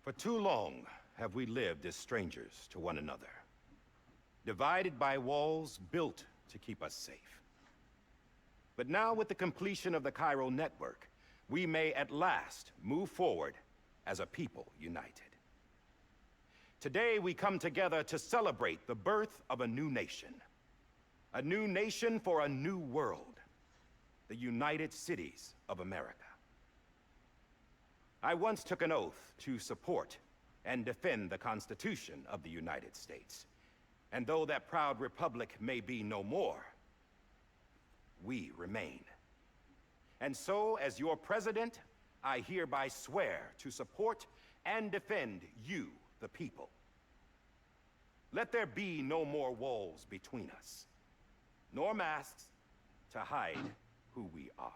For too long have we lived as strangers to one another, divided by walls built to keep us safe. But now, with the completion of the Chiral network, we may at last move forward as a people united. Today we come together to celebrate the birth of a new nation. A new nation for a new world. The United Cities of America. I once took an oath to support and defend the Constitution of the United States. And though that proud republic may be no more, we remain. And so, as your president, I hereby swear to support and defend you, the people. Let there be no more walls between us, nor masks to hide who we are.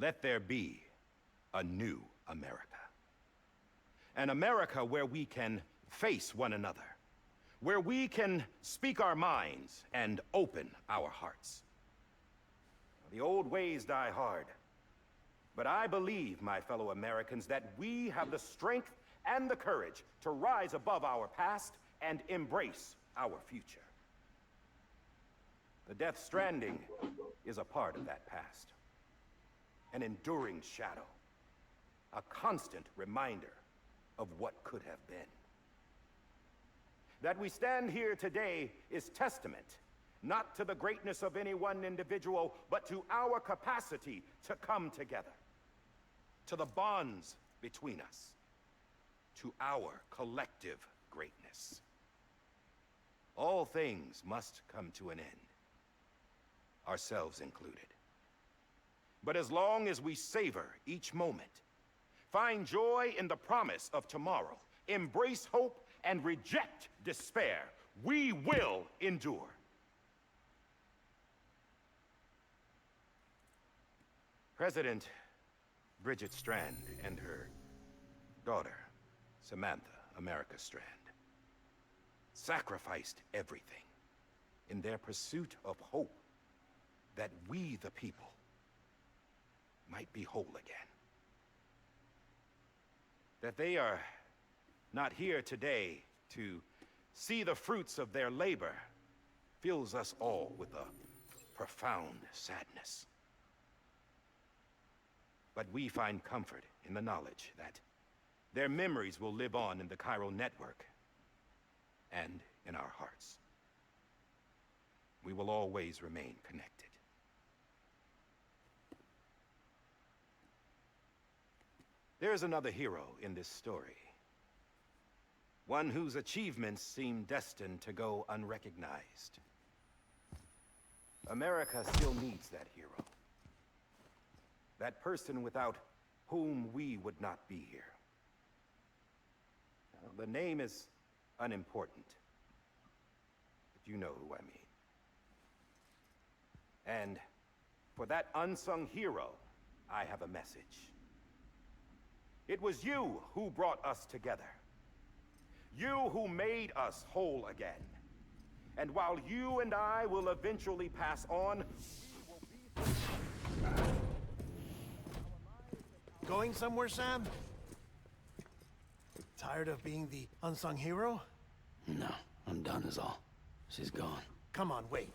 Let there be a new America. An America where we can face one another, where we can speak our minds and open our hearts. The old ways die hard, but I believe, my fellow Americans, that we have the strength and the courage to rise above our past and embrace our future. The Death Stranding is a part of that past. An enduring shadow, a constant reminder of what could have been. That we stand here today is testament, not to the greatness of any one individual, but to our capacity to come together, to the bonds between us, to our collective greatness. All things must come to an end, ourselves included. But as long as we savor each moment, find joy in the promise of tomorrow, embrace hope, and reject despair, we will endure. President Bridget Strand and her daughter, Samantha America Strand, sacrificed everything in their pursuit of hope that we, the people, might be whole again. That they are not here today to see the fruits of their labor fills us all with a profound sadness. But we find comfort in the knowledge that their memories will live on in the Chiral network and in our hearts. We will always remain connected. There is another hero in this story. One whose achievements seem destined to go unrecognized. America still needs that hero. That person without whom we would not be here. Now, the name is unimportant, but you know who I mean. And for that unsung hero, I have a message. It was you who brought us together. You who made us whole again. And while you and I will eventually pass on, Going somewhere, Sam? Tired of being the unsung hero? No, I'm done is all. She's gone. Come on, wait.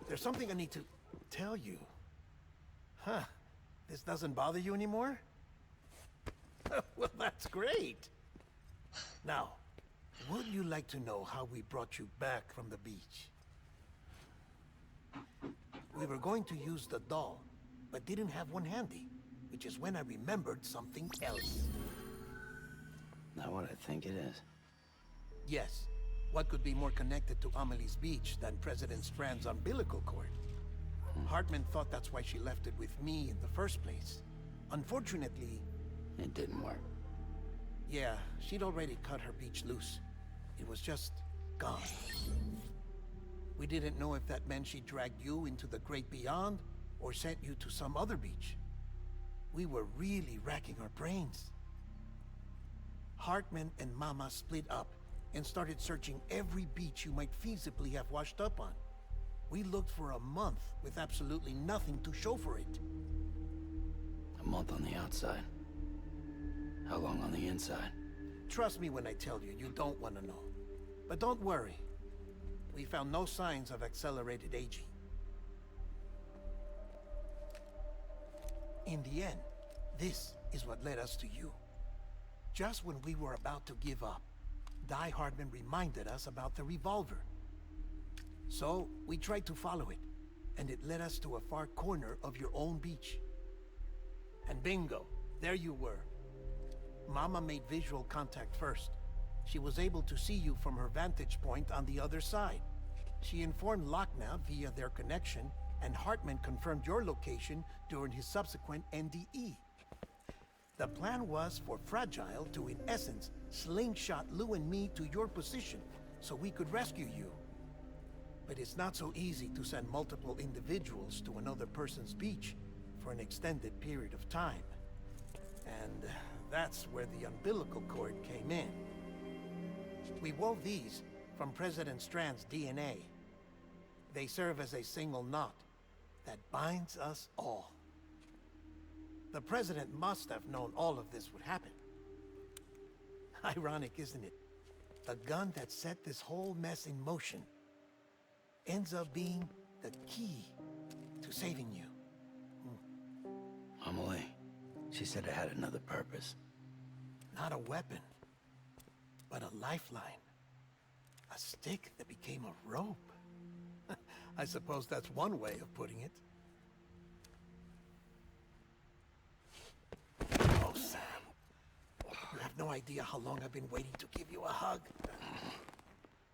There's something I need to tell you. Huh. This doesn't bother you anymore? Well, that's great. Now, would you like to know how we brought you back from the beach? We were going to use the doll, but didn't have one handy, which is when I remembered something else. Not what I think it is. Yes. What could be more connected to Amelie's beach than President Strand's umbilical cord? Hartman thought that's why she left it with me in the first place. Unfortunately... It didn't work. Yeah, she'd already cut her beach loose. It was just gone. We didn't know if that meant she dragged you into the great beyond, or sent you to some other beach. We were really racking our brains. Hartman and Mama split up and started searching every beach you might feasibly have washed up on. We looked for a month with absolutely nothing to show for it. A month on the outside. How long on the inside? Trust me when I tell you, you don't want to know. But don't worry. We found no signs of accelerated aging. In the end, this is what led us to you. Just when we were about to give up, die-hardman reminded us about the revolver. So, we tried to follow it, and it led us to a far corner of your own beach. And bingo, there you were. Mama made visual contact first. She was able to see you from her vantage point on the other side. She informed Lochna via their connection, and Hartman confirmed your location during his subsequent NDE. The plan was for Fragile to, in essence, slingshot Lou and me to your position so we could rescue you. But it's not so easy to send multiple individuals to another person's beach for an extended period of time. And that's where the umbilical cord came in. We wove these from President Strand's DNA. They serve as a single knot that binds us all. The President must have known all of this would happen. Ironic, isn't it? The gun that set this whole mess in motion ends up being the key to saving you. Amelie, she said it had another purpose. Not a weapon, but a lifeline. A stick that became a rope. I suppose that's one way of putting it. Oh, Sam. You have no idea how long I've been waiting to give you a hug.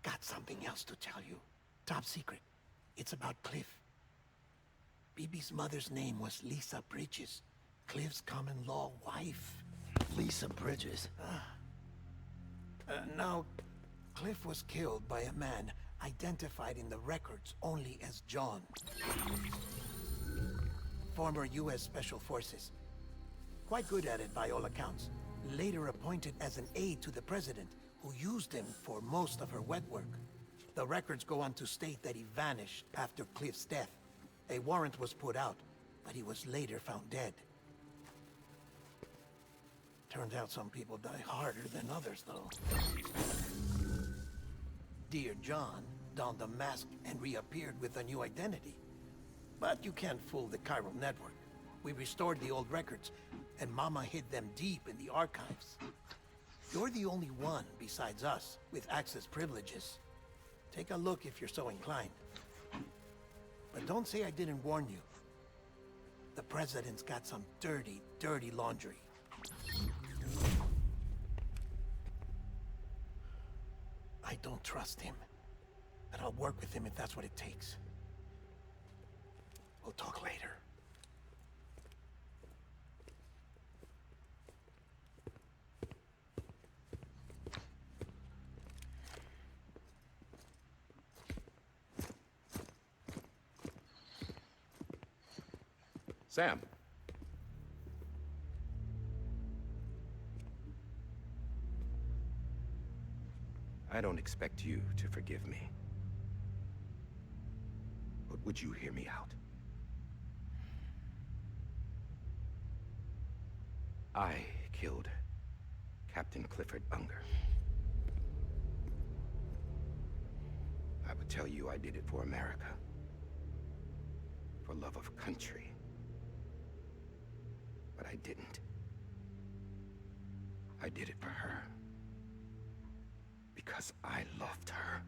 Got something else to tell you. Top secret. It's about Cliff. BB's mother's name was Lisa Bridges, Cliff's common-law wife. Lisa Bridges? Now, Cliff was killed by a man identified in the records only as John. Former U.S. Special Forces. Quite good at it by all accounts. Later appointed as an aide to the president, who used him for most of her wet work. The records go on to state that he vanished after Cliff's death. A warrant was put out, but he was later found dead. Turns out some people die harder than others, though. Dear John donned a mask and reappeared with a new identity. But you can't fool the chiral network. We restored the old records, and Mama hid them deep in the archives. You're the only one, besides us, with access privileges. Take a look if you're so inclined. But don't say I didn't warn you. The President's got some dirty, dirty laundry. I don't trust him, but I'll work with him if that's what it takes. We'll talk later. Sam. I don't expect you to forgive me. But would you hear me out? I killed Captain Clifford Unger. I would tell you I did it for America. For love of country. But I didn't. I did it for her. Because I loved her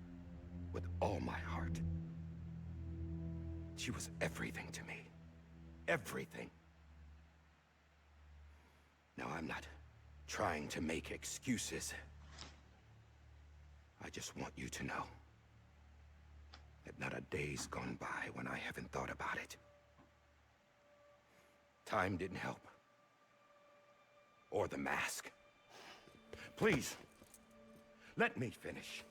with all my heart. She was everything to me. Everything. Now, I'm not trying to make excuses. I just want you to know that not a day's gone by when I haven't thought about it. Time didn't help. Or the mask. Please, let me finish.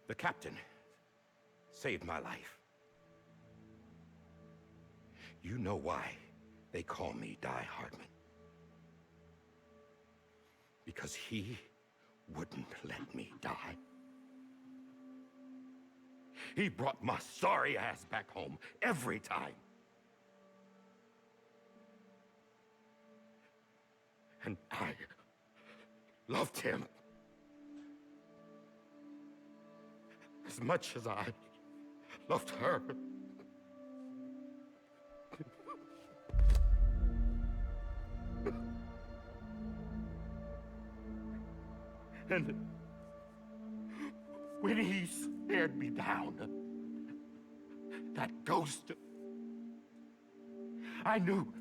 The captain saved my life. You know why they call me die-hardman? Because he wouldn't let me die. He brought my sorry ass back home every time. And I loved him as much as I loved her. And when he stared me down, that ghost, I knew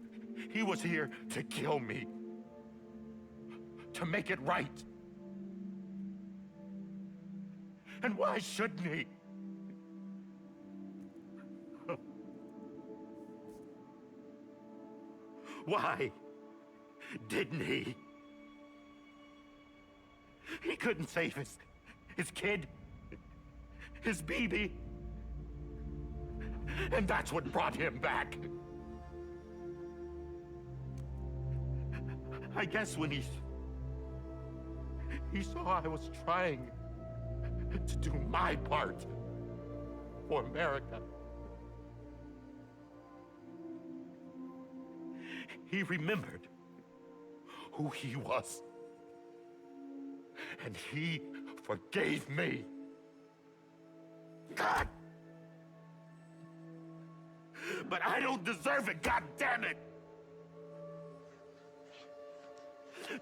he was here to kill me, to make it right. And why shouldn't he? Why didn't he? He couldn't save his kid, his baby. And that's what brought him back. I guess when he saw I was trying to do my part for America, he remembered who he was. And he forgave me. God! But I don't deserve it, God damn it!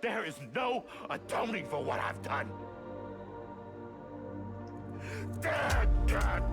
There is no atoning for what I've done. Dad, God!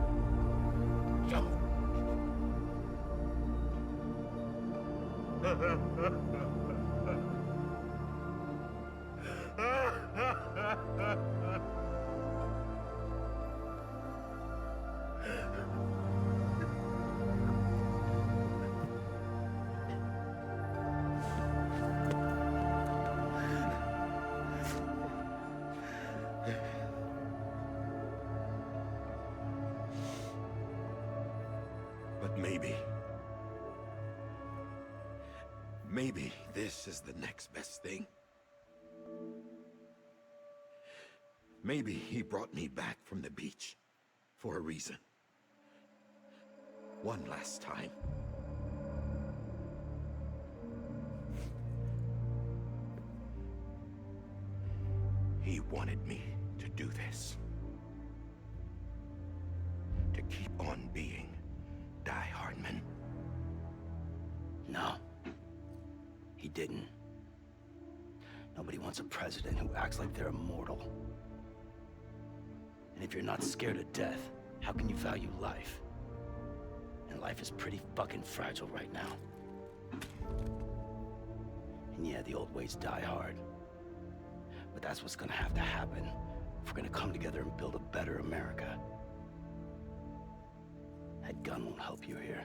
But maybe this is the next best thing. Maybe he brought me back from the beach for a reason. One last time. He wanted me to do this. To keep on being die-hardman. No. He didn't. Nobody wants a president who acts like they're immortal. And if you're not scared of death, how can you value life? And life is pretty fucking fragile right now. And yeah, the old ways die hard. But that's what's gonna have to happen if we're gonna come together and build a better America. That gun won't help you here.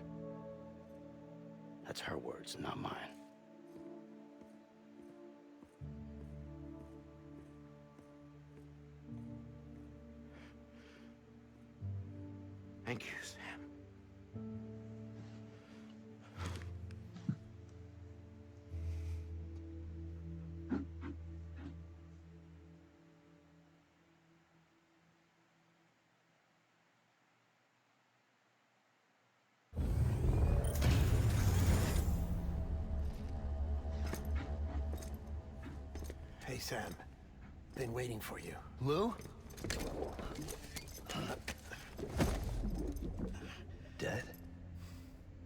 That's her words, not mine. Thank you, Sam. Hey, Sam. Been waiting for you. Lou? Dead?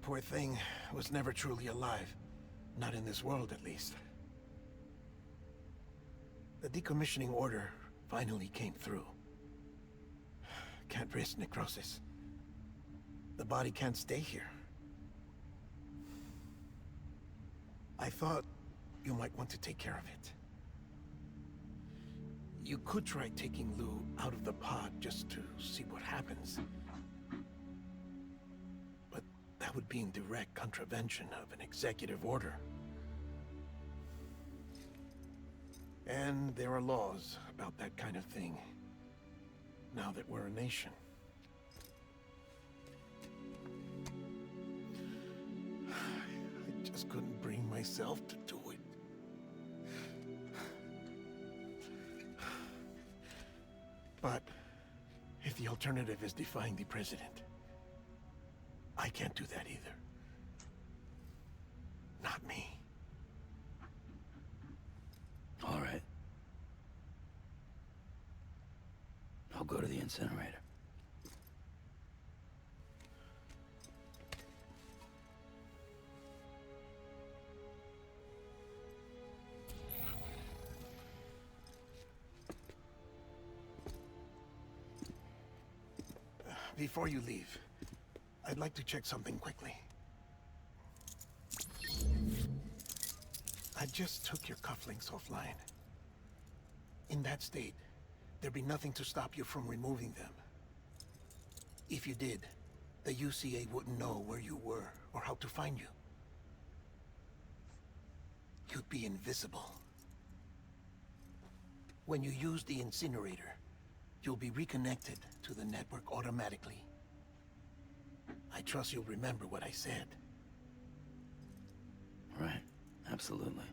Poor thing was never truly alive. Not in this world, at least. The decommissioning order finally came through. Can't risk necrosis. The body can't stay here. I thought you might want to take care of it. You could try taking Lou out of the pod just to see what happens. But that would be in direct contravention of an executive order. And there are laws about that kind of thing, now that we're a nation. just couldn't bring myself to do it. But if the alternative is defying the president, I can't do that either. Not me. All right. I'll go to the incinerator. Before you leave, I'd like to check something quickly. I just took your cufflinks offline. In that state, there'd be nothing to stop you from removing them. If you did, the UCA wouldn't know where you were or how to find you. You'd be invisible. When you use the incinerator, you'll be reconnected to the network automatically. I trust you'll remember what I said. Right. Absolutely.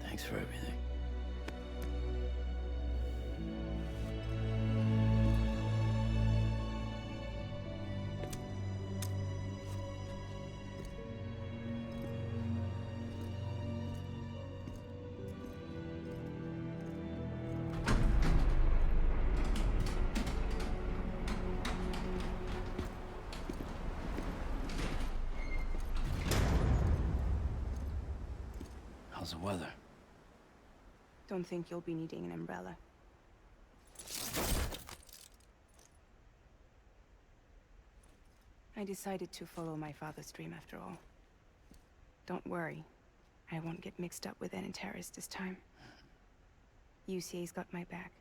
Thanks for everything. How's the weather? Don't think you'll be needing an umbrella. I decided to follow my father's dream after all. Don't worry, I won't get mixed up with any terrorists this time. UCA's got my back.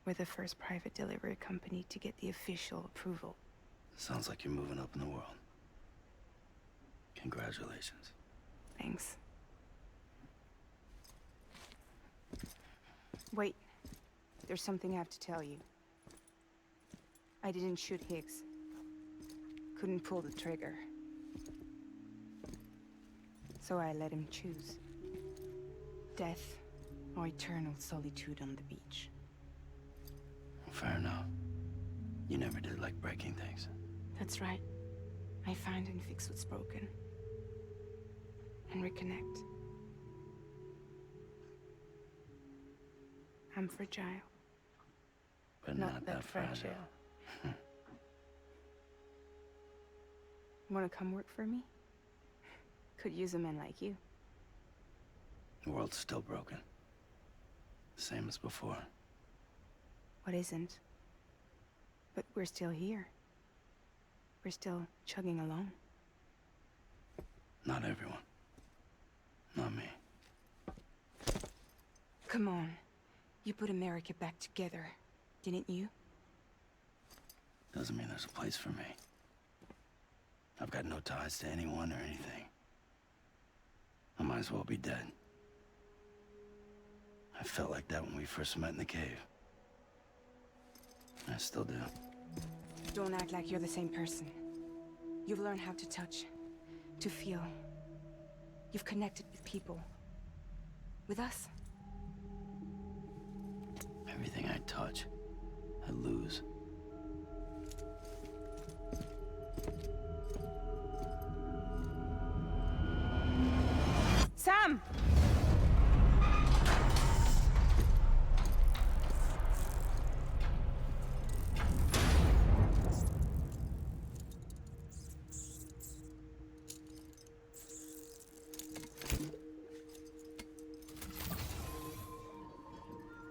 We're the first private delivery company to get the official approval. Sounds like you're moving up in the world. Congratulations. Thanks. Wait, there's something I have to tell you. I didn't shoot Higgs. Couldn't pull the trigger. So I let him choose. Death or eternal solitude on the beach. Fair enough. You never did like breaking things. That's right. I find and fix what's broken. And reconnect. I'm fragile. But not that fragile. Wanna come work for me? Could use a man like you. The world's still broken. Same as before. What isn't? But we're still here. We're still chugging along. Not everyone. Not me. Come on. You put America back together, didn't you? Doesn't mean there's a place for me. I've got no ties to anyone or anything. I might as well be dead. I felt like that when we first met in the cave. I still do. Don't act like you're the same person. You've learned how to touch, to feel. You've connected with people. With us. Everything I touch, I lose. Sam!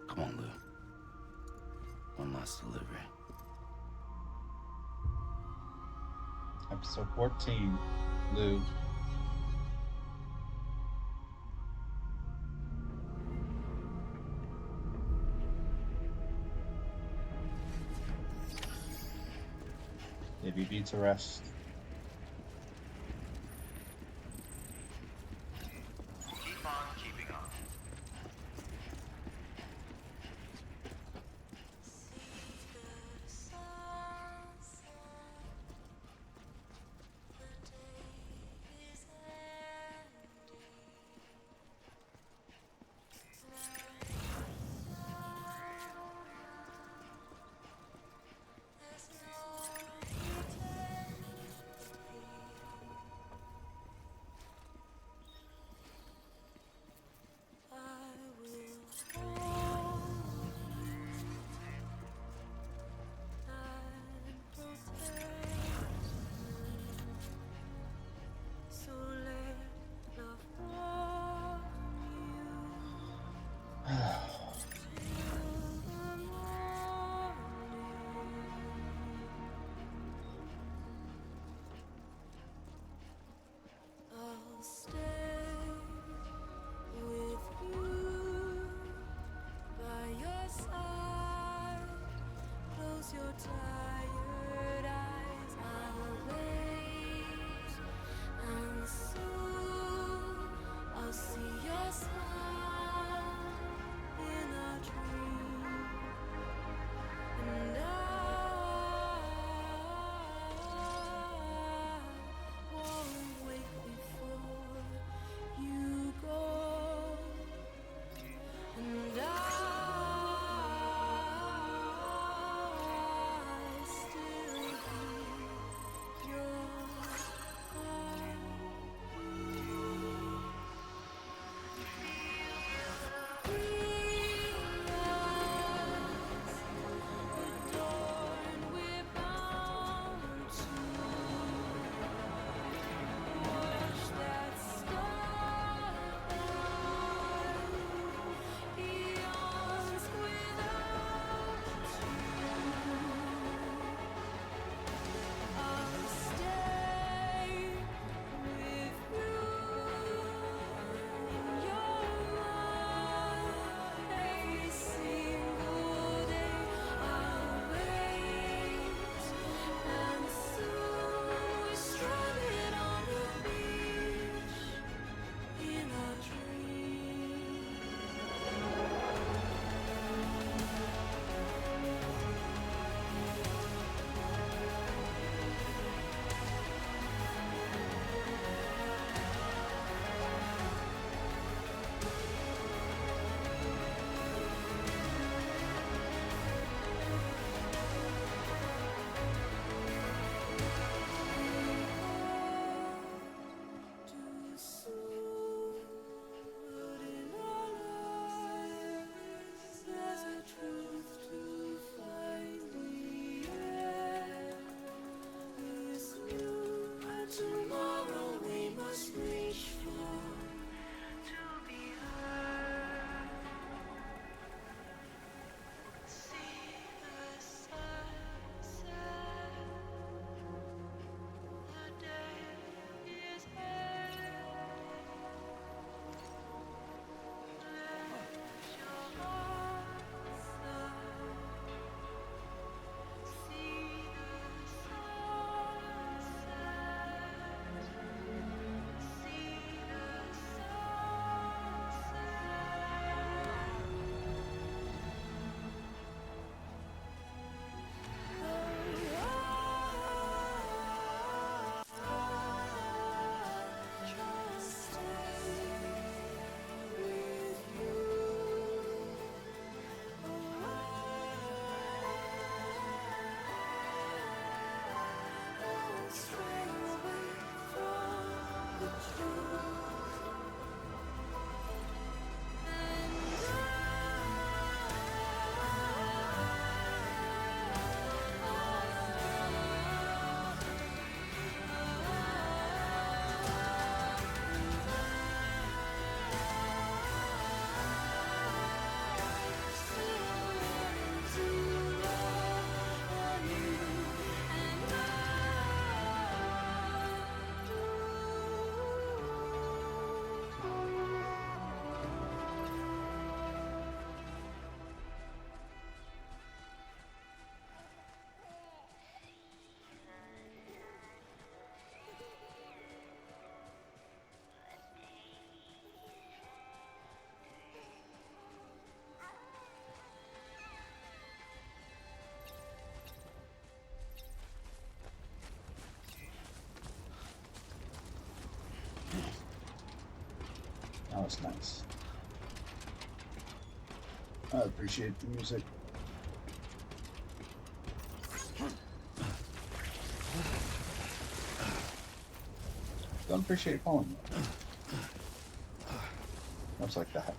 Come on, Lou. One last delivery. Episode 14, Lou. Maybe be to rest. Keep on keeping on. was nice. I appreciate the music. Don't appreciate falling. Much like that.